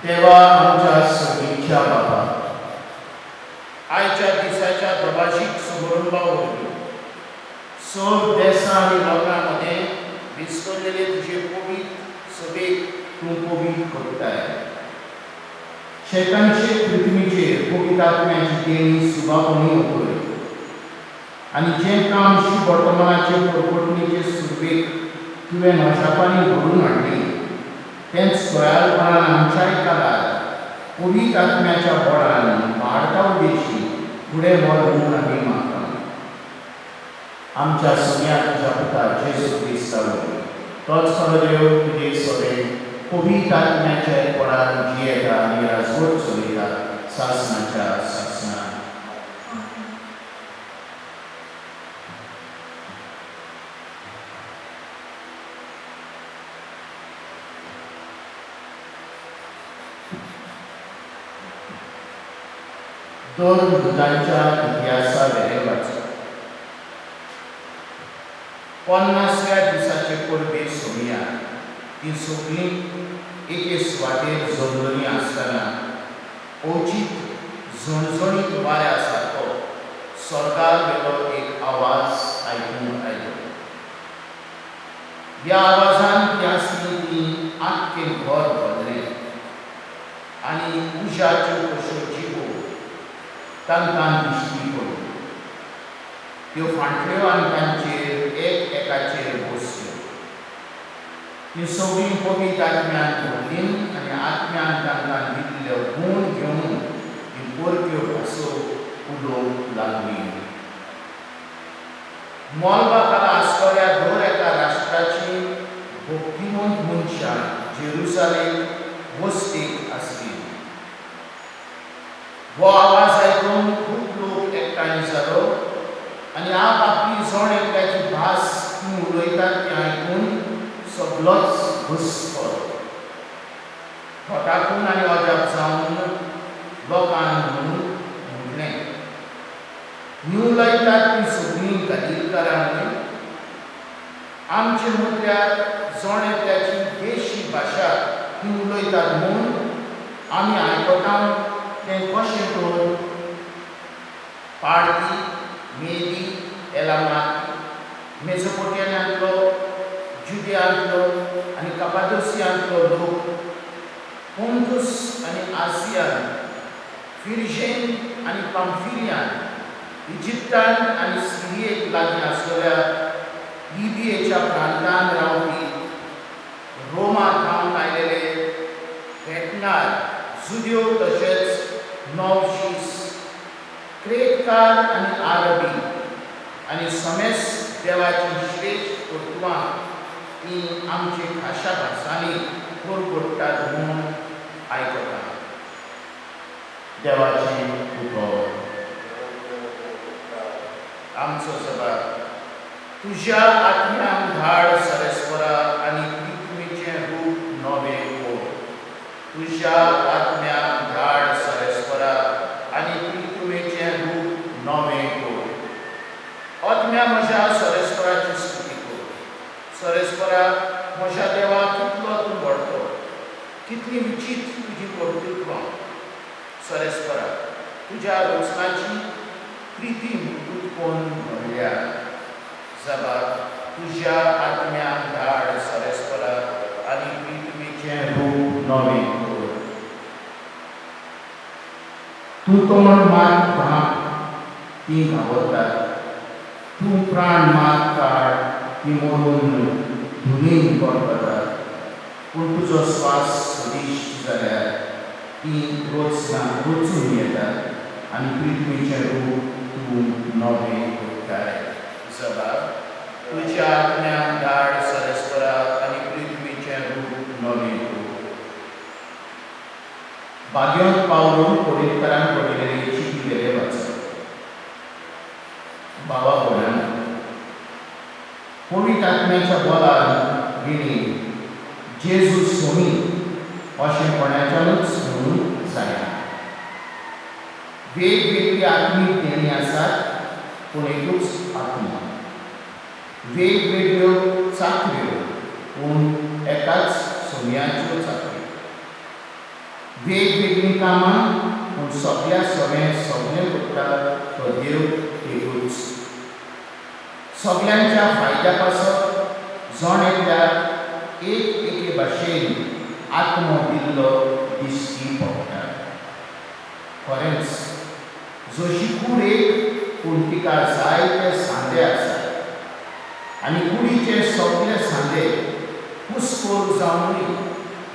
देवा आमच्या सगळींच्या बाबा, आयच्या दिसाच्या प्रभाशीक समारंभावरवी सब देशां आनी लोकांमध्ये विस्कळलेले तुजे पवित्र सभेक तूं पवित्र करताय. शेतांचे पृथ्वीचेर पवित्र आत्म्याची देणी सुभापणी उकळय आनी जें काम शुभ वर्तमानाचे परपटणीचे सुरवेक तुवें नशापांनी घडून हाडली तेंच गोंयाळपणान आमच्याय काळार पवित्र आत्म्याच्या बळान भारता उदेशी फुडें व्हर म्हूण आमी मागता. आमच्या सगळ्या तुज्या पुता जेजू क्रिस्तावरवी तोच खरो देव तुजे सगळे पवित्र आत्म्याच्या बळान जियेता आनी राजवट चलयता सासणाच्या सासणान. दोन युगांच्या इतिहासा वेरें वाचप. 50व्या दिसाचे परबे सोमया ती सगळीं एके सुवातेर जमलोलीं आसतना ओचीत झणझणीत वाऱ्या सारको स्वर्गार वेलो एक आवाज आयकूंक आयलो. ह्या आवाजान ती आसली ती आख्खें घर बदलें आनी उज्याच्यो कश्यो जिवो तांकां दिश्टी पडल्यो. त्यो फाटल्यो आनी तांचेर एक एकाचेर बसल्यो. ती सगळीं पवित्र आत्म्यान भरलीं आनी आत्म्यान तांकां दिल्ले गूण घेवन ती परक्यो भासो उलोवंक लागलीं. मोलबाकाला आसतल्या दर एका राष्ट्राची भक्तिमंत मनशां जेरुसालेम वस्तीक आसली. हो आवाज आयकून खूब लोक एकठांय जालो आनी आप आपली जण एकल्याची भास तीं उलयतात तें आयकून सगळोच घुस्पलो. फटाकून आनी अजाप जावन लोकांक म्हटलें, न्यू उलयतात तीं सगळीं गालिलकारांनी. आमचे मदल्यार जण एकल्याची देशी भाशा तीं उलयतात म्हूण आमी आयकता तें कशें तर पार्टी, मेदी, एलामात, मेसोपोटेमियांतलो, जुडियांतलो आनी कापादोसियांतलो लोक, पोंतुस आनी आसियान, फिरजेन आनी पांफिलियान, इजिप्तान आनी सिरियेक लागीं आसलेल्या लिबियेच्या प्रांतांत रावपी रोमा थावन आयलेले भेटणार जुदियो तशेंच नवशीस, क्रेतकार आनी आरबी आनी समेस देवाची श्रेश्ठ कर्तुवां तीं आमचे खाशा भासांनी परगडटात म्हूण आयकता. देवाचें उतर. आमचो सभा तुज्या आत्म्यान धाड सरस्वरा आनी पृथ्वीचें रूप नवें कोर. तुज्या आत्म्यान धाड सरस्वरा आनी पृथ्वीचें रूप नवें कोर. आत्म्या म्हज्या सरस्वराची स्तुती कर. सरस्वरा म्हज्या देवा कितलो तूं व्हडलो, कितली विचित्र तुजी कर्तृत्वां. सरस्वरा तुज्या रचनाची प्रिती उठून भरल्या. जबाब तुज्या आत्म्यान धाड सरस्वरा आनी पृथ्वीचें रूप नवें कर. तूं तोंड मात भाग तीं घावतात. तूं प्राण मात काड तीं मरून धुलीन पडटात. पूण तुजो स्वास सदीश जाल्यार तीं रचून येतात आनी पृथ्वीचें रूप तूं नवें करताय. जबाब तुज्या आत्म्यान धाड सरस्वरा आनी पृथ्वीचें रूप नवें कर. बागेंत पावलो कोडीकारान पडिल्लें चिठी वेरें वाचप. बाबा भोळ्यान पवित्र आत्म्याच्या बलान विणी जेजू सोमी अशें कोणाच्यानूच म्हणून जायना. वेगवेगळी आत्मीक देणी आसात पूण एकूच आत्मा. वेगवेगळ्यो चाकऱ्यो पूण एकाच सोमयाच्यो चाकऱ्यो. वेगवेगळी कामां पूण सगळ्या सगळें करता तो देव एकूच. सगळ्यांच्या फायद्या पासत जण एकल्याक एके भाशेन आत्मो दिल्लो दिसची पडटा. खरेंच जशी कूड एक पूण तिका जायते सांदे आसात आनी कुडीचे सगळे सांदे कुस्कोर जावनूय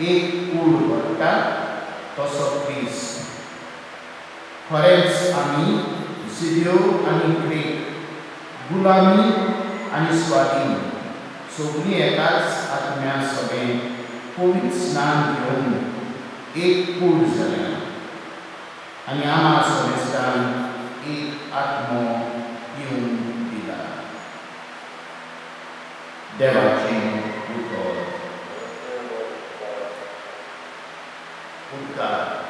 एक कूड भरता तसो क्रिस्त. खरेंच आमी जिल्यो आनी ग्रीक, गुलामी आनी स्वाधीन सगळीं एकाच आत्म्या सगळें पवित्र स्नान घेवन एक कूड जाल्या आनी आमा समेस्तान एक आत्मो येवन दिला. देवाचें उतर. उद्गार.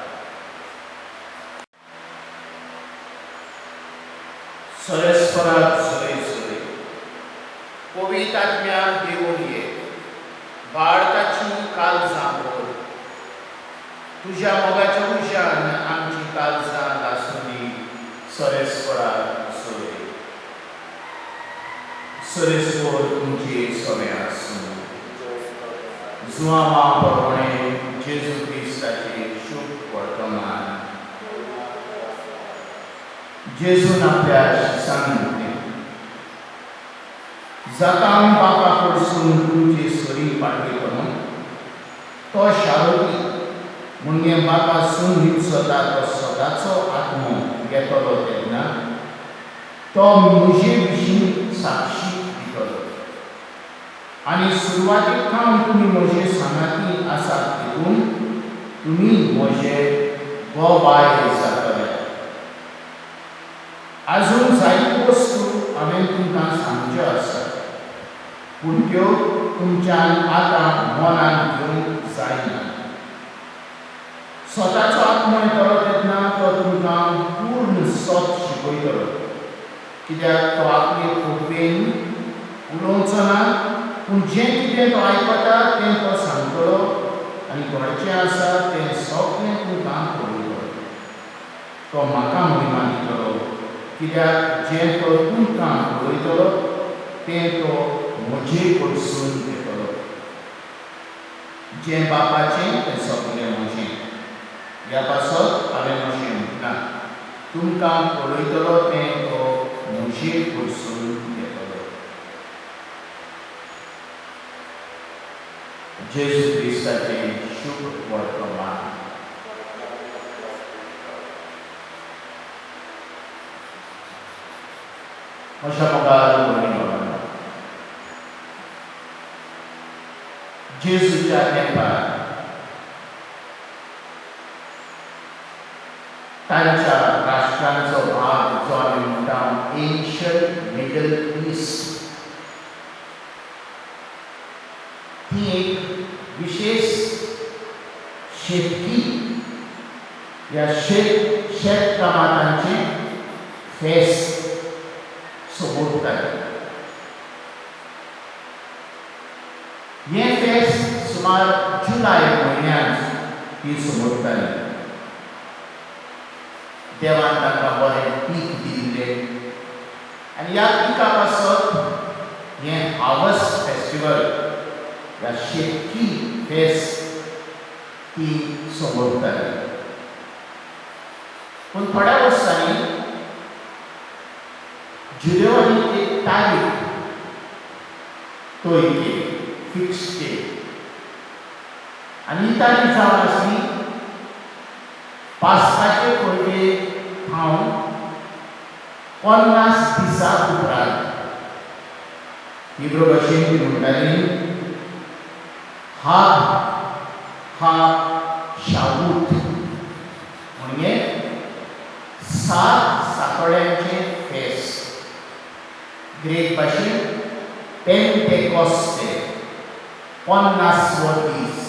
सरस्वरात सरे सरे पवित्र आत्म्या देवून ये, बाळकाची काळजां भर. तुज्या मोगाच्या उज्यान आमची काळजां लासूनी सरस्वरात सरे. सरस्वर तुमचे सवे आसूं. जुआमा परवणे जेजू क्रिस्ताचे शुभ वर्तमान. जेजून आपल्या शिसांनी म्हटलें, जातां बापा कडसून तुमची सोरी पाटली करून तो शारोती म्हणजे बापा सून सदा तो सदाचो आत्मो घेतलो तेन्ना तो म्हजे विशीं साक्षी दितलो. आनी सुरवातेक काम तुमी म्हजे सांगाती आसात देखून तुमी म्हजे गोबाय जातले. आजून जायत्यो वस्तू हांवें तुमकां सांगच्यो आसात पूण त्यो तुमच्यान आतां मनान घेवंक जायना. स्वताचो आत्मो येतलो तेन्ना तो तुमकां पूर्ण सत शिकयतलो, कित्याक तो आपले खोपेन उलोवचो ना पूण जें कितें तो आयकता तें तो सांगतलो आनी घडचें आसा तें सगळें तुमकां कळयतलो. तो म्हाका महिमा दितलो, कित्याक जें तो तुमकां कळयतलो तें तो म्हजे कडसून घेतलो. जें बापाचें तें सगळें म्हजें. ह्या पासत हांवें अशें म्हटलां, तुमकां कळयतलो तें तो म्हजे कडसून घेतलो. जेजू क्रिस्ताचें शुभ वर्तमान. अशा प्रकार जेजूच्या तेंपार तांच्या राष्ट्रांचो भाग जो आमी म्हणटा एन्शंट मिडल ईस्ट, ती एक विशेष शेतकी या शेत कामांचे फेस्त सोबोरताले. हें फेस्त सुमार जुलय म्हयन्यांत ती सोबोरताली. देवान तांकां बरें पीक दिल्लें आनी ह्या पिका पासत हें हार्वेस्ट फेस्टिवल ह्या शेतकी फेस्त ती सोबोरताली. पूण थोड्या वर्सांनी जुदेवांनी एक तारीख तोय केली, फिक्स केली आनी ही तारीख जावन आसली पास्काचे पयले हांव 50 दिसां उपरांत. इब्रो भाशेन ती म्हणटाली हा शाबूत म्हणजे 7 सातोड्यांचे फेस्त. ग्रीक भाशेन पेंटेकॉस्ट 50 दीस.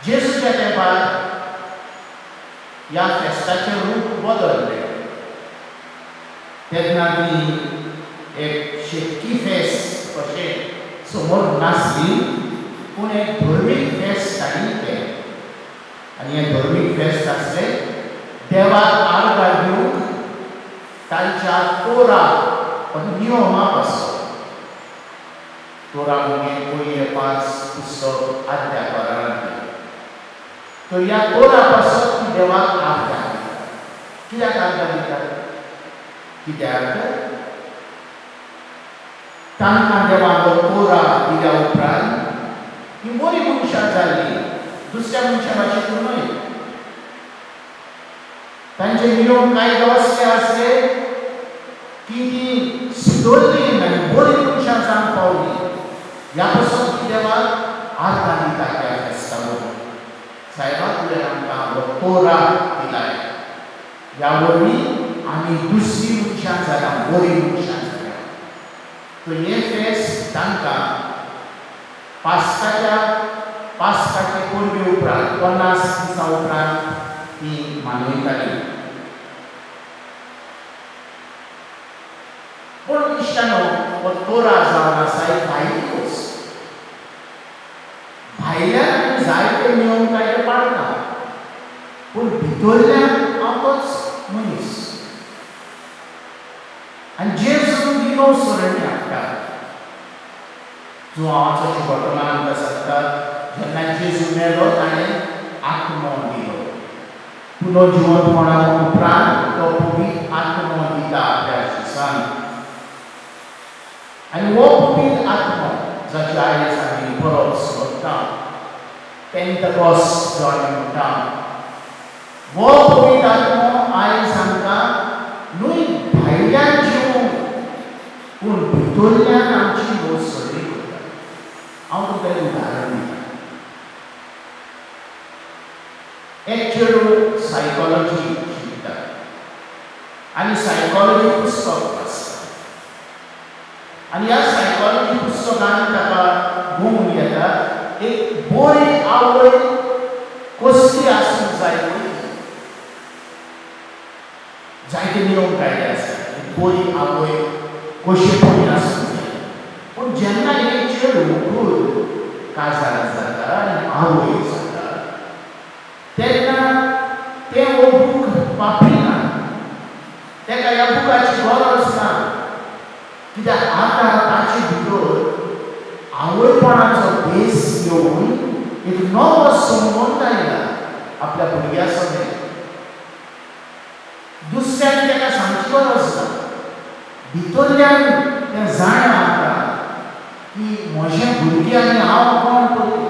जेजूच्या तेंपार ह्या फेस्ताचें रूप बदललें. तेन्ना ती एक शेतकी फेस्त अशें समोर नासली पूण एक धर्मीक फेस्त तांणी केलें आनी हें धर्मीक फेस्त आसलें देवाक आर्गां दिवंक तांच्या तोरा नियमा पासून तोरा म्हणजे पयले 5 पुस्तक आज्ञाकारांतले तर ह्या तोरा पासून ती देवाक आर्गां दितात कित्याक आर्गां दितात कित्याक तांकां देवान तोरा दिल्या उपरांत ही बरी मनशां जाल्ली दुसऱ्या मनशा भाशेन न्हय तांचे नियम कायदे असले आसले की ती सुदरली आनी बरी मनशां जावंक पावली ह्या पासून ती देवाक आर्गां दिता त्या फेस्ता वरवीं सायबा तुवें आमकां हो तोरा दिलाय ह्या वरवीं आमी दुसरी मनशां जाल्यां बरी मनशां जाल्यां तर हें फेस्त तांकां पास्काचे परबे उपरांत 50 दिसां उपरांत ती मनयताली पूण इश्टानो हो तोरा जावन आसा एक भायली वस्त भायल्यान आमी जायते नियम कायदे पाळटा पूण भितरल्यान हांव तोच मनीस आनी जेजू दिलो सोडणी हाडटा जुवांचो शुभवर्तमान सांगता जेन्ना जेजू मेलो ताणें आत्मो दिलो पुनर्जीवनपणा उपरांत तो पवित्र आत्मो दिता आपल्या शिष्यांक आनी हो पवित्र आत्मो जाची आयज आमी परब करता पेंटकॉस्ट जो आमी म्हणटा हो पवित्र आत्मो आयज आमकां न्हय भायल्यान जिवंक पूण भितरल्यान आमची वस्त सगळी करता हांव तुका एक उदाहरण दितां एक चेडूं सायकॉलॉजी शिकता आनी सायकॉलॉजी पुस्तक वाचता आनी ह्या सायकॉलॉजी पुस्तकान ताका गुण येता एक बरी आवय कसली आसूंक जाय जायते नियम कायदे आसता एक बरी आवय कशे बरी आसूंक जाय पूण जेन्ना एक चेडूं काजार जाता आनी आवय जाता तेन्ना तें हो बूक वापरिना तेका ह्या बुकाची गरज ना कित्याक आतां ताचे भितर आवयपणाचो भेस घेवन एक नवो संबंद आयला आपल्या भुरग्या समेत दुसऱ्यान तेका सांगची गरज ना भितरल्यान तें जाणा की म्हजें भुरगें आनी हांव कोण करता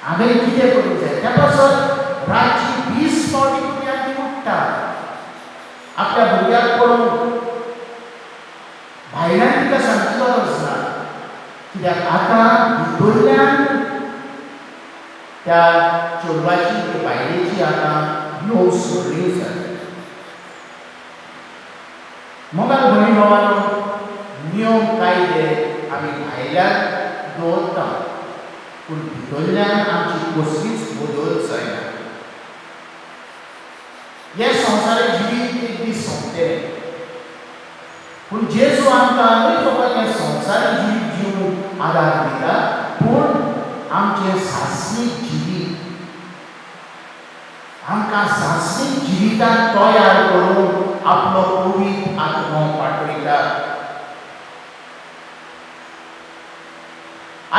हांवें कितें करूंक जाय त्या पासून रातची 20 फावटी भुरग्याक ती उठटा आपल्या भुरग्याक पळोवन भायल्यान तिका सांगची गरज ना कित्याक आतां भितरल्यान त्या चेडवाची बायलेची आतां न्हंव सोडली जाता मोगाल भयणी भावांनो नियम कायदे आमी भायल्यान दवरता पूण भितरल्यान आमची कसलीच बदल जायना हे संवसारीक जिवीत एक दीस सोंपतलें पूण जेजू आमकां न्हय फकत हें संवसारीक जिवीत जिवूंक आदार दिता पूण आमचें सासणीक जिवीत आमकां सासणीक जिवितांत तयार करून आपलो पवित्र आत्मो पाठयता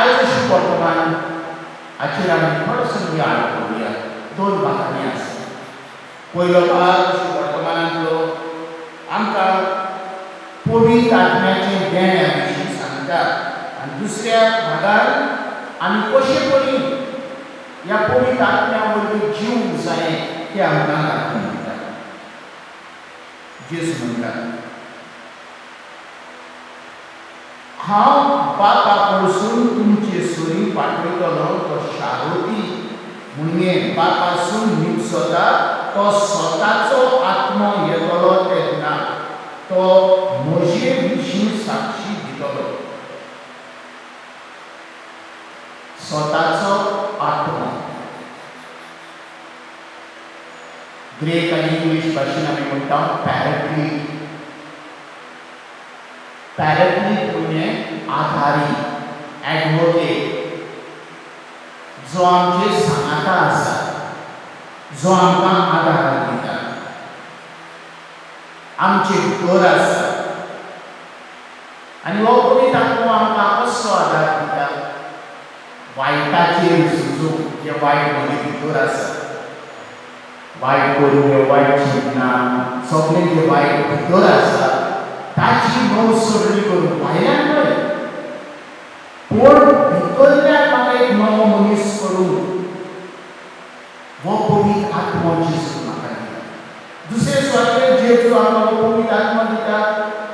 आयज शुभ वर्तमान हाचेर आमी थोडोसो याद करुया 2 भागांनी आसा पयलो भाग शुभ वर्तमानांतलो आमकां पवित्र आत्म्याचें देण्या विशीं सांगता आनी दुसऱ्या भागांत आमी कशे परी ह्या पवित्र आत्म्या वरवीं जिवंक जाय तें आमकां दाखोवन दिता जेजू म्हणटा हांव बापा कडसून तुमचे सोयी पाठयतलो तो शारोती म्हणजे बापासून निवसता तो स्वताचो आत्मो येतलो तेन्ना तो म्हजे विशीं साक्षी दितलो स्वताचो आत्मो ग्रीक आनी इंग्लीश भाशेन आमी म्हणटा पॅराक्लीट पॅराक्लीट म्हणजे आधारी एडवोकेट आत्मो आमकां कसो आदार दिता वायटाचेर झुजूंक जे वायट म्हजे भितर आसा वायट करून वायट चिंतना सगळें जे वायट भितर आसा ताची न्हू सगळी करून भायल्यान न्हय पूण भितरल्यान म्हाका एक नवो मनीस करून वो पवित्र आत्मो जेजू म्हाका दिता. दुसरे सुवातेर जेजू आमकां वो पवित्र आत्मो दिता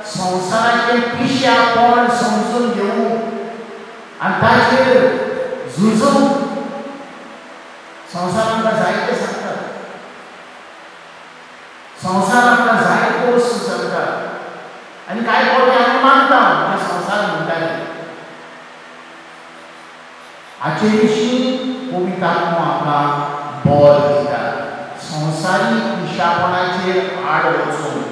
संवसाराचें पिशेपण समजून घेवंक आनी ताचेर झुजूंक. संवसार आमकां जायते सांगता, संवसार आमकां जायत्यो वस्तू सांगता आनी कांय फावटी आमी मानता ते संवसार म्हणटाले. हाचे विशीं पवित्र आत्मो आमकां बोर दिता संवसारी पिशापणाचेर आड वचून.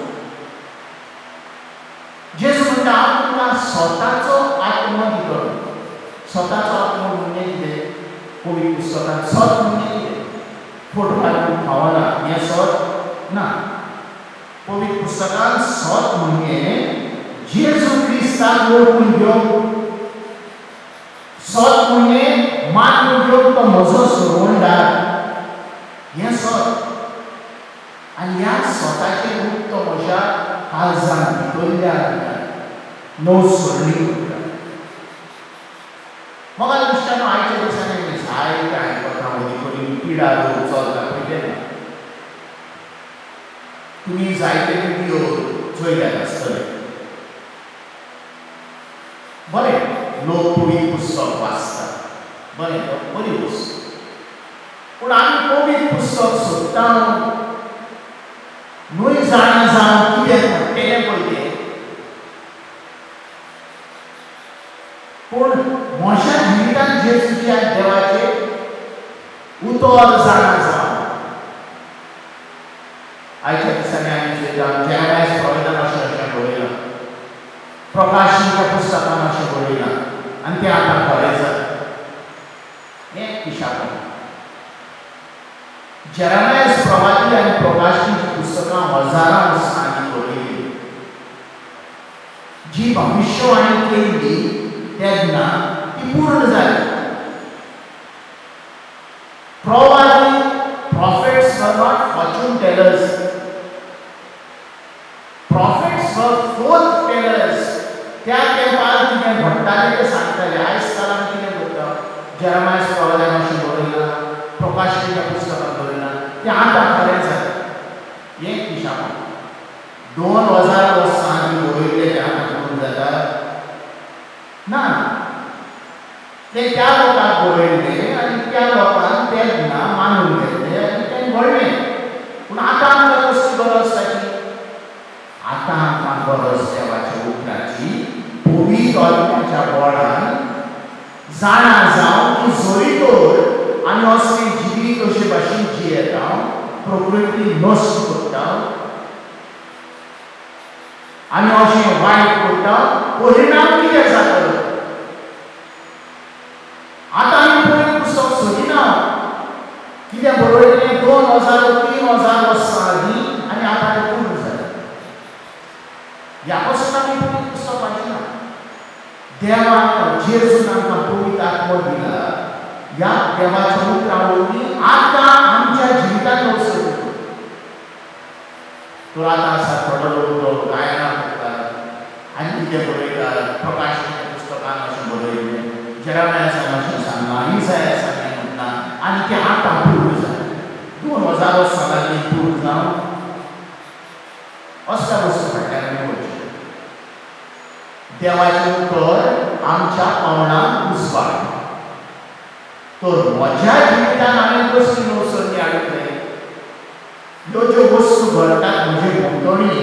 जेजू म्हणटा हांव तुमकां स्वताचो आत्मो दितलो. स्वताचो आत्मो म्हणजे कितें? पवित्र पुस्तकांत सत म्हणजे कितें? फोटो काडून खावना हें सत ना. पवित्र पुस्तकांत सत म्हणजे जेजू क्रिस्ताक वळखून घेवंक. सत म्हणजे मानून घेवंक तो म्हजो सोडवणदार हें सत. आनी ह्या स्वताचें रूप तो म्हज्या काळजांत भितरल्यान णव सरणी करता. म्हाका दिसता न्हू आयच्या दिसांनी जायते आयकता मदीं करून पिडा घेवन चलता पळयलें ना. तुमी जायते व्हिडियो चोयल्यात आसतले. बरें लोक पवित्र पुस्तक वाचता बरें बरी वस्त. पूण आमी पवित्र पुस्तक सोदता न्हय जाणा जावन कितें म्हणटलें पळय तें. पूण म्हज्या जिवितांत जेजूच्या देवाचे उतर जाणा जावन आयच्या दिसांनी आमी चोयता जेरमायाच्या प्रवचनांत अशें बरयलां, प्रकाशनाच्या पुस्तकांत अशें बरयलां आनी तें आतां खरें जाता. हें पिशापण. जेरमायाच्या प्रवादी आनी प्रकाशनाची पुस्तकां हजारां वर्सांनी बरयलीं. जी भविष्यवाणी केल्ली तेन्ना ती पूर्ण जाली. प्रवादी prophets were not fortune tellers. Prophets were forthtellers. त्या तेंपार कितें घडटालें तें सांगताले. आयज कालांत कितें घडटा? जेरमायाच्या प्रवादान अशें बरयलां, प्रकाशनाच्या पुस्तकांत बरयलां, तें आतां खरें जालें. हें पिशापण. 2000 वर्सां आमी बरयलें तें आतां पूर्ण जाता ना. तें त्या लोकांक बरयलें आनी त्या लोकांक तेन्ना मानून घेतलें आनी तें घडलें. पूण आतां आमकां कसली गरज ताची? आतां आमकां गरज देवाच्या उतराची. पवित्र आत्म्याच्या बळान जाणा जावन की जरी तर आमी असली जिवीत अशे भाशेन जियेता, प्रकृती नश्ट करता, आमी अशें वायट करता, परिणाम कितें जातलो? आतां आमी पवित्र पुस्तक सोदिना. कितें बरयलें 2000-3000 वर्सां आदीं आनी आतां तें पूर्ण जालें. ह्या पासून आमी पवित्र पुस्तक वाचिना. देवान जेजून आमकां पवित्र आत्मो दिला. ह्या देवाच्या उतरां वरवीं आतां आमच्या जिवितांत वचून तो आतां आसा थोडो लोक गायनां करतात आनी कितें बरयतात. प्रकाशनाच्या पुस्तकांत अशें बरयलें, जेरमायासान अशें सांगलां, इसायासान हें म्हणलां आनी तें आतां पूर्ण जालें. 2000 वर्सां जालीं पूर्ण जावन असल्या वस्तू फाटल्यान आमी वचचें. देवाचें उतर आमच्या पावलांक उसवाड. तर म्हज्या जिवितांत हांवें कसली नवसरणी हाडूंक जाय? ह्यो ज्यो वस्तू घडटात म्हजे भोंवतणी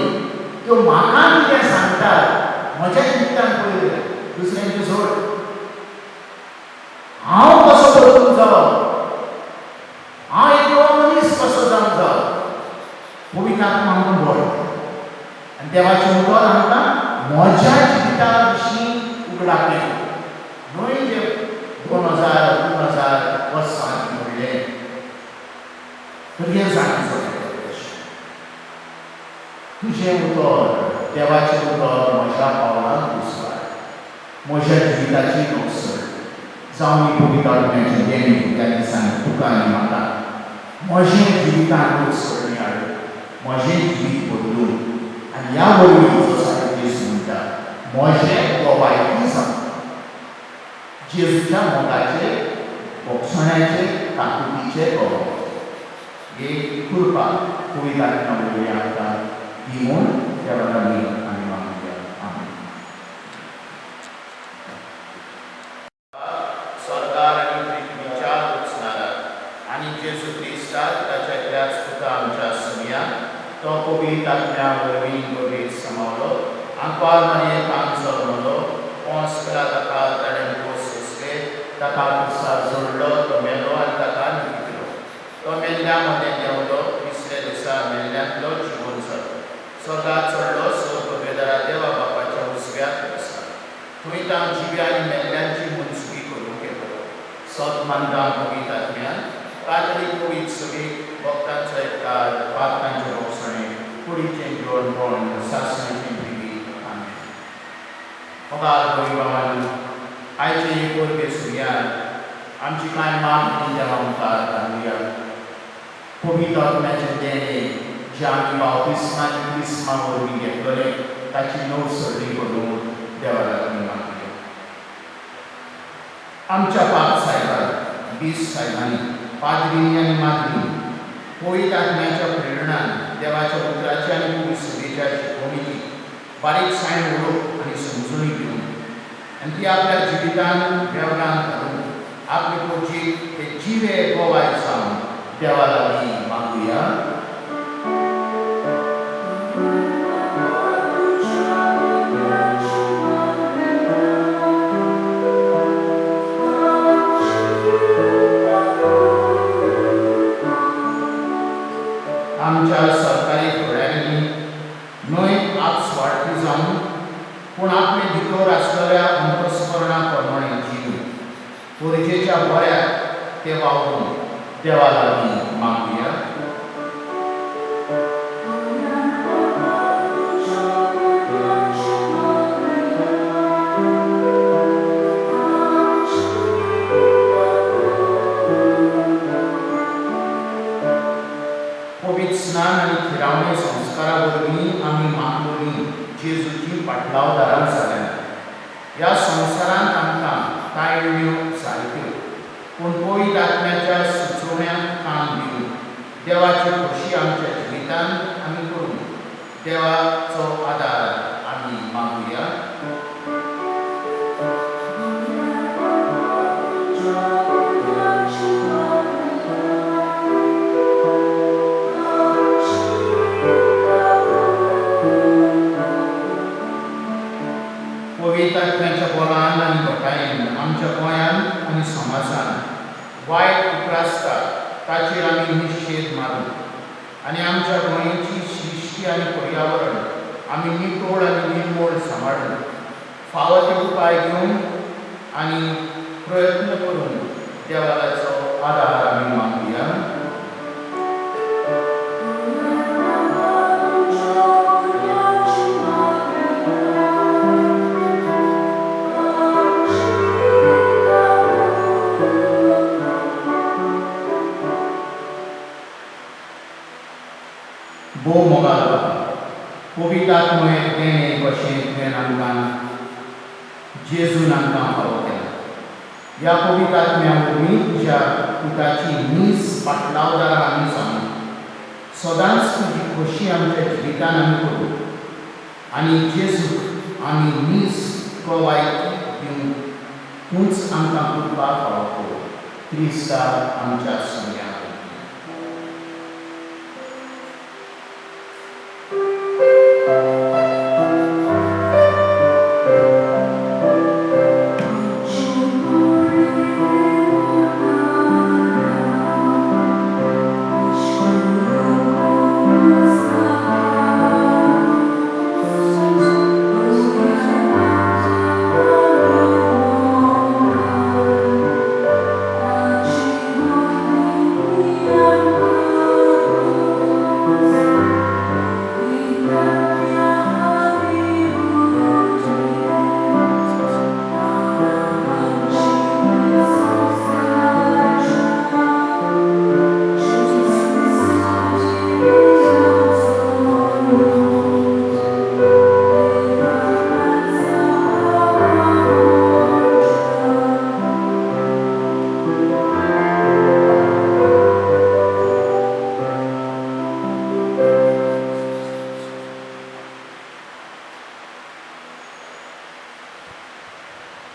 त्यो म्हाका कितें सांगतात म्हज्या जिवितांत पळयलें. दुसऱ्यांचें सोड. हांव कसो बदलूंक जावो? हांव एक नवो मनीस कसो जावंक जावो? पवित्र आत्मा आमकां बळ आनी देवाचें उतर आमकां म्हज्या जिविता विशीं उगडाक केलें. न्हय जे 2000-3000 वर्सां घडलें. तर हें जाणीचो तुजें उतर, देवाचें उतर म्हज्या पावलांक उसवाड. म्हज्या जिविताची नोकसर जावं मी पवित्र आत्म्याचें देणे त्या दिसांनी तुका आनी म्हाका म्हजें जिवितांत नोकसरणी हाडून म्हजें जिवीत बदलून आनी ह्या वरवीं जो सारको जेजू म्हणटा म्हजें गोवायकी जावं जेजूच्या मोगाचे भोगसण्याचे ताकदीचे गोवाय ही कृपा पवित्र आत्म्या वरवीं आमकां दिवून देवाक आमी मागुया. आमेन. स्वर्गार आनी पृथ्वीच्या उचनारा आनी जेजू क्रिस्ताक ताच्यातल्याच पुता आमच्या सुमया तो पवित्र आत्म्या वरवीं पवित्र समावलो आंकवार मारयेक आमचो म्हणलो पोंस केला ताका ताणें पोस सोंसले ताका कुसार जोडलो तो मेलो आनी ताका न्हिदलो तो मेल्ल्या मदें देंवलो तिसऱ्या दिसा मेल्ल्यांतलो जिवून जालो स्वर्गाक चडलो स्वर्गभेदारा देवा बापाच्या उजव्याक बसला थंय तां जिव्या आनी मेल्ल्यांची मनसुबी करूंक येतलो सत मानता पवित्र आत्म्यान कातरीक पवित्र सभेक भक्तांचो एककार पातकांचें भोगसणें कुडीचें जेवण सासणेचें जिवीत. आमेन. मोगाल भोय भावांनो आयचे हे परबे सुर्यान आमची कांय मागणी देवा मुखार घालुया. पवित्र आत्म्याचें देणें जें आमी बावतिस्मांत क्रिस्मा वरवीं घेतलें ताची नवसरणी करून देवाक आमी मागुया. आमच्या पाप साहेबान बीस साहेबांनी पाद्रींनी आनी माद्रींनी पवित्र आत्म्याच्या प्रेरणान देवाच्या उतराची आनी पवित्र सभेच्या शिकवणीची बारीकसाण ओळख आनी समजुणी दिवन आनी ती आपल्या जिवितांत वेवरांत घालून आपले कुडीक ते जिवे गोवाय जावन देवाक आमी मागुया. आमच्या सरकारी फुडाऱ्यांनी न्हय आपस्वार्थी जावन पूण आपले भितर आसलेल्या अंतस्करणा प्रमाणे जीव गरजेच्या बऱ्याक ते वावरून देवाक आमी मागुया. पवित्र स्नान आनी खिरावणे संस्कारा वरवीं आमी मागलोलीं जेजूची पाटलावदारां जाल्यात. ह्या संवसारांत आमकां कांय वेळो सारक्यो पूण पवित्र आत्म्याच्या सुचोवण्यांक काम दिवन देवाची खोशी आमच्या जिवितांत आमी करून देवाचो आदार आमी मागुया. पवित्र आत्म्याच्या बोलान आनी भटायेन आमच्या गोंयांत आनी समाजांत वायट उप्रासता ताचेर आमी निशेध मारून आनी आमच्या गोंयची सृश्टी आनी पर्यावरण आमी नितोळ आनी निर्मळ सांबाळून फावो ते उपाय घेवन आनी प्रयत्न करून देवाचो आदार आमी मागुया. भोव मोगाल पवित्र आत्म्याचें देणें कशें तुवें आमकां जेजून आमकां फावो केला. ह्या पवित्र आत्म्या वरवीं तुज्या पुताची नीज पाटलावदार आमी जावन सदांच तुजी खोशी आमच्या जिवितांत आमी करूं आनी जेजूक आमी नीज गोवायकी दिवन तूंच आमकां कृपा फावो कर. क्रिस्ता आमच्या सुमया.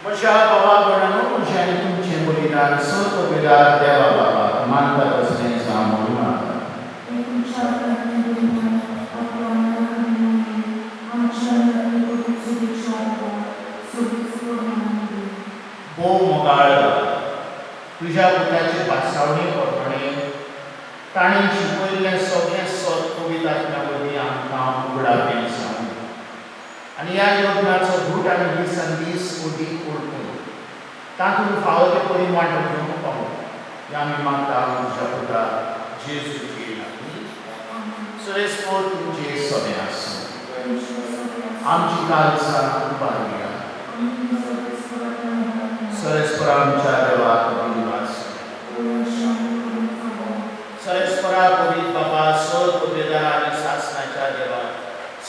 म्हज्या भावा भयणांनो, म्हजें आनी तुमचें बलिदान सत्वेदार देवा बाबा मानतात असलें जावं म्हणून मागता. भोव मोगाळ तुज्या पुताचे पासावणे परतणे ताणें शिकयल्लें सगळें सत पवित्र आत्म्या वरवीं आमकां उगडावें सांगलें आनी ह्या यज्ञाचो धूट आनी दिसान-दीस अदीक ओळखून तातूंत फावो ते परिमाण घेवंक पावूं हें आमी मागता म्हज्या पुता जेजूचे नांवान. सरेस्पर तुमचें सगळें आसूं. आमची काळजां उबारया. सरेस्पर आमच्या देवाक दिवस. सरेस्परा पवित्र बाबा सत पदवेदार आनी शासनाच्या देवा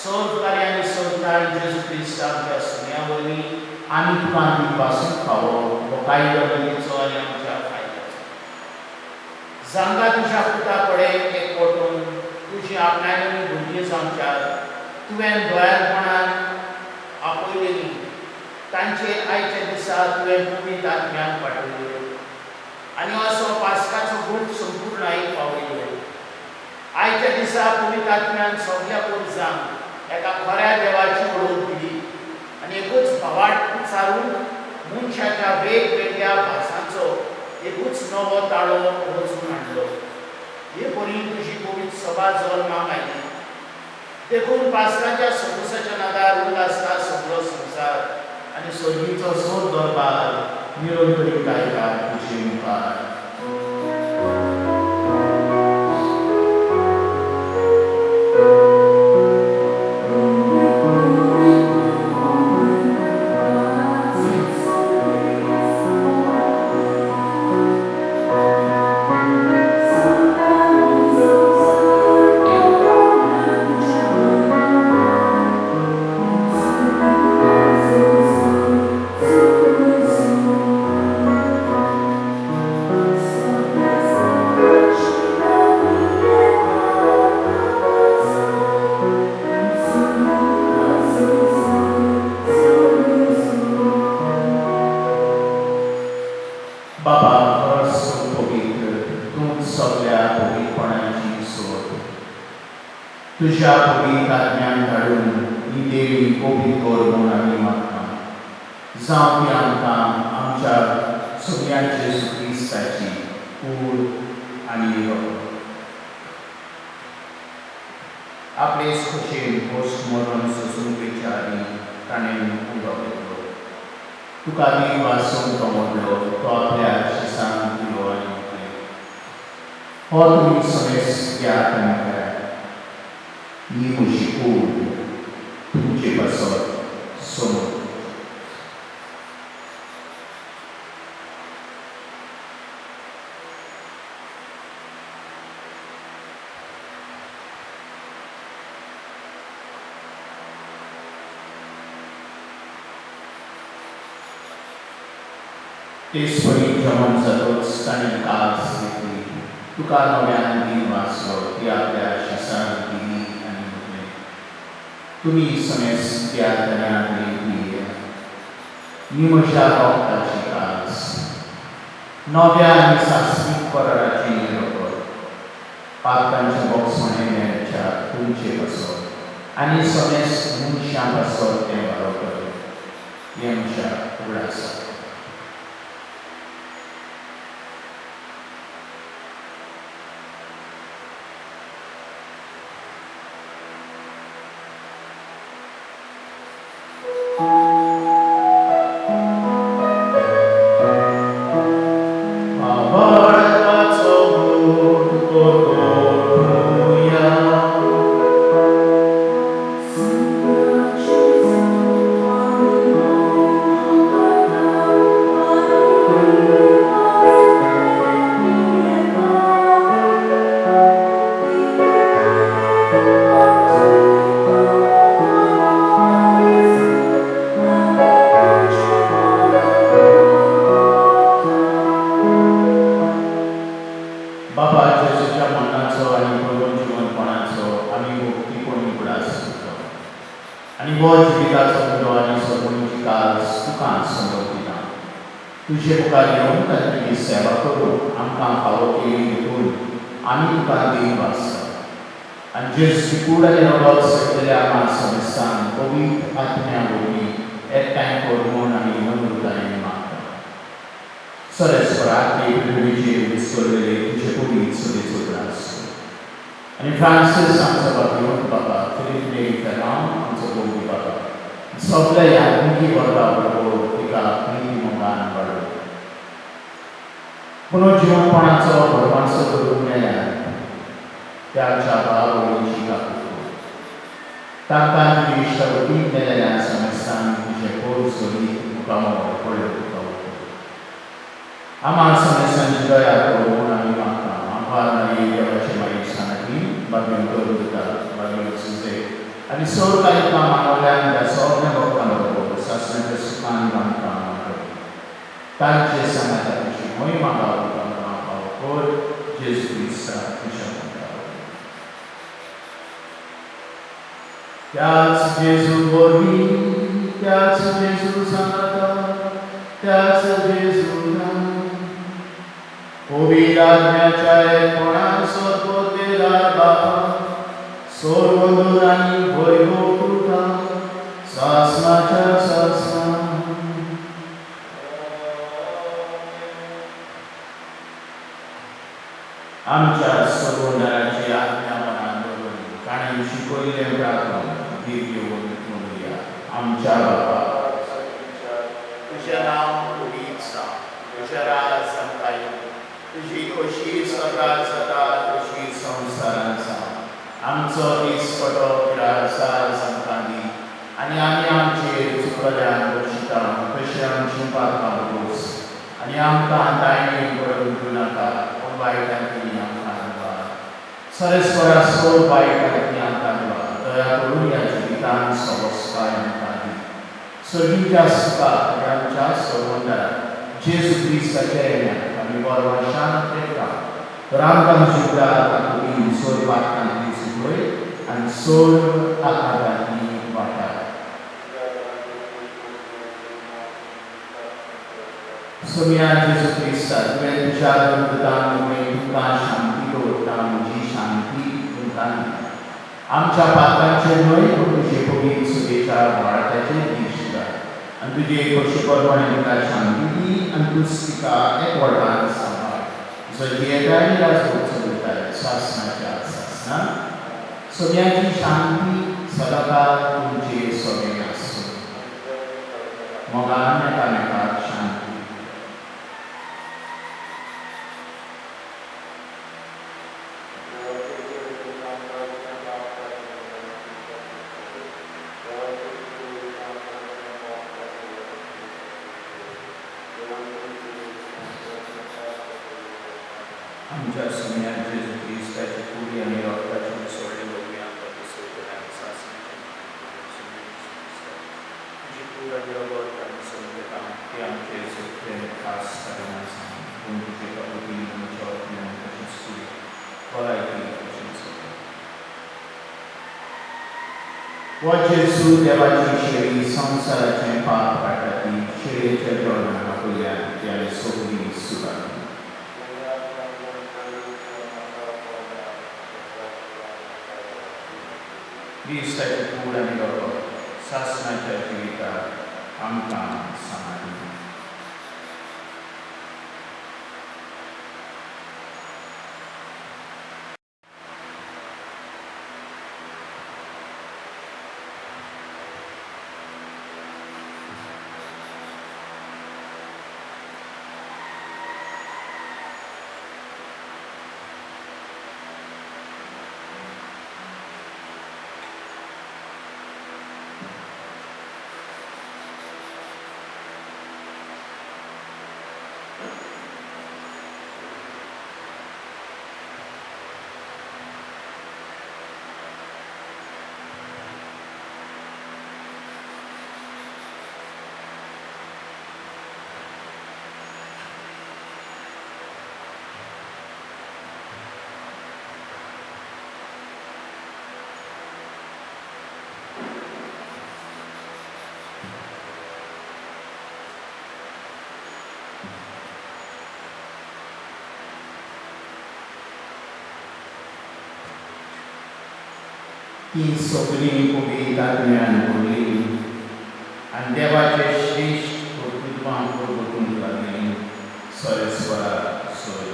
सत कार्यां संतान जेजू क्रिस्त आमच्या सुन्या वरवीं आमी तुका दिवपासून फावो हो कायदो बलीचो आनी आमच्या फायद्याचो. जांगा तुज्या पुता कडेन एकवटून तुजी आपणायलेली भुरगीं जावच्यार तुवें दोळ्यारपणान आपयलेलीं तांचे आयच्या दिसा तुवें पवित्र आत्म्यान पाठयले आनी असो पास्काचो भूत संपूर्ण आयक पावयले. आयच्या दिसा पवित्र आत्म्यान सगळ्या पुरजांक एका खऱ्या देवाची ओळख दिली आनी एकूच भावार्थ उच्चारून मनशाच्या वेगवेगळ्या भासांचो एकूच नवो ताळो रचून हाडलो. हे बरी तुजी पवित्र सभा जल्माक आयली. देखून पास्काच्या सोपुसाच्या नादार उल्हासता सगळो संवसार आनी सर्गीचो सोद दरबार निरंतरी गायता तुजे मुखार. तुझ्या पवित्र आत्म्यान धाडून ही देवी पवित्र कर म्हूण आमी मागता. जावं ती आमकां आमच्या सगळ्यांचे जेजू क्रिस्ताची कूड आनी रगत. आपले खोशेन पोस्ट मरण सोंसणुकेच्या आदी ताणें उदो घेतलो. तुका देव वासून तो मोडलो तो आपल्या शिसांक दिलो आनी म्हटलें, हो तुमी सगळे याद आनी करात. ही म्हजी कूड तुमचे पासत समोर. ते स्वरी जेवण जातच ताणें कास घेतली. तुका नव्यान दीन वाचलो ती आपल्या शिसांक दिली आनी म्हटलें, तुमी समेस त्या तऱ्यान पियेया. ही म्हज्या रोगताची कास, नव्या आनी सासवीक कराराचें रगत, पातकांच्या बोगसणेच्या तुमचे पासत आनी समेस मनशां पासत तें बरो कर. हें म्हज्या उगडासा. Thank you. तुझे मुखार येवन तुजी सेवा करून आमकां फावो केली देखून आमी तुका देव आसता आनी जेस कूड आनी रगत सयतल्या आमा समेस्तान पवित्र आत्म्या वरवीं एकठांय कर म्हूण आमी नम्रतायेन मागता सरस्वराचे पृथ्वीचेर विस्कळलेले तुजे पवित्र सुबेचो त्रास आनी फ्रांसीस आमचो बाबा बाबा फिलीप नेरी फेरांव आमचो गोवी बाबा सगळ्या यात्रिकी वर्गा बरोबर तिका प्रिती मोगान वाडो पुनर्जीवनपणाचो भरपासो करून मेल्यार त्याच्या बावळीची काकूट तांकां तुजी इश्टावटी मेलेल्या समेस्तान तुजे पोर सोडी मुखामोर पडलो तुका आमा समेस्तांची दया कर म्हूण आमी मागता आभार मारी देवाचे मागीर बागेन करून दिता बागेन सुजे आनी सर कांय मानवल्यान त्या सगळ्या भक्तां बरोबर सासणाच्या सुखान बांदता तांचे समाजाची महिमा गावता कर जेजू क्रिस्ता तुज्या त्याच जेजू वरवीं त्याच जेजू सांगता त्याच जेजू पवित्र आत्म्याच्या एकपणान सोदपोतेला बापा सोरवंदूर आनी वैभव कृपा सासणाच्या सासणान आमच्या सर्वोन्नताची आज्ञा मनान दवरून ताणें शिकयलें प्रार्थना दिव्य म्हणुया आमच्या बापा तुजें नांव पवित्र जावं तुजें राज आमकां येवं तुजी खोशी स्वर्गांत जाता तशी संवसारांत जावं आमचो दीस पडो गिरासार आमकां दी आनी आमी आमचेर चुकल्यांक दोशिता तशें आमची पातकां दोस आनी आमकां दायनीन पडूंक दिवं नाका वायटांतली आमकां हाडवा सरस्वरा सोड वायटांतली आमकां हाडवा दया करून ह्या जिवितांत सवस्काय आमकां दी सर्गीच्या सुखाक आनी आमच्या संबंदात जेजू क्रिस्ताच्या येण्याक आमी वर्षान तेका तर आमकां जिवतात तातूंत सोड वाटांतली सुकय आनी सोड आकारांतली वाटां सोम्या जेजू क्रिस्ता तुवें तुज्या अनुग्रहान तुमकां शांती दवरता म्हजी शांती तुमकां दिता आमच्या पातकांचेर न्हय पूण तुजे पवित्र सुबेच्या वाडट्याचेर दिसता आनी तुजे खोशेपरपणे तुका शांती दी आनी तूं तिका एकवटान सांबाळ जल्यताय आनी राजवट चलयताय सासणाच्या सासणान सोम्याची शांती सदांकाळ तुमचेर सोबेन आसूं मोगान एकामेकाक शांती आमच्या सोम्या जेजू क्रिस्ताची कुडी आनी रगताची सोडले वरवीं आमकां दिसयतल्या तुजी कूड आनी रगत आमी समजता ती आमचे सत्य खास कारण आसा पूण तुजे प्रभुती आमच्या आत्म्यान तशीच कुडी भलायकी तशीच वो जेजू देवाची शेळी संवसाराचें पाप काडटा ती शेळयेच्या जेवणाक आपल्यान त्या सगळी सुदारली क्रिस्ताची कूड आनी रगत सासणाच्या जिविताक आमकां सांबाळली ही सगळी पवित्र आत्म्यान भरली आणि देवाचे श्रेष्ठ कर्तृत्वां परगटून लागली सरस्वरा सोय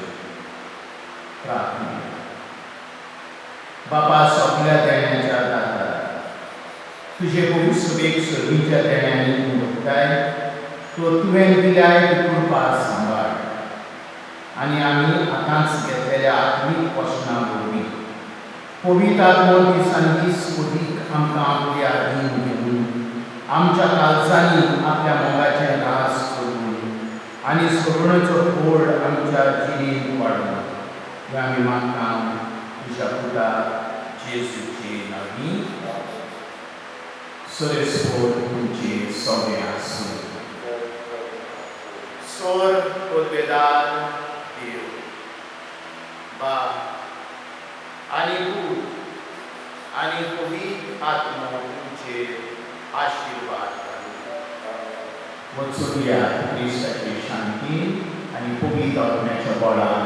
प्रार्थना. बापा सगळ्या देण्याच्या दाता तुझे पवित्र सभेक सर्वीच्या देण्यानी भक्ताय तो तुवें दिल्याय ती कृपा सांबाळ आणि आम्ही आतांच घेतलेल्या आत्मीक वचनां वरवीं पवित्र आत्मो दिसांदीस अदीक आमकां आपल्या अधीन घेवन आमच्या काळजांनी आपल्या मोगाचें रास करून आनी सगळ्योचो व्हड आमच्या जिणेंत वाडून हें आमी मागता तुज्या पुता जेजूचे नांवांनी. सरस्वत तुमचे सगळें आसूं. सोर उद्वेदार देव बाप आनी पूत आनी पवित्र आत्मो तुमचे आशीर्वाद वचूया क्रिस्ताची शांती आनी पवित्र आत्म्याच्या बळान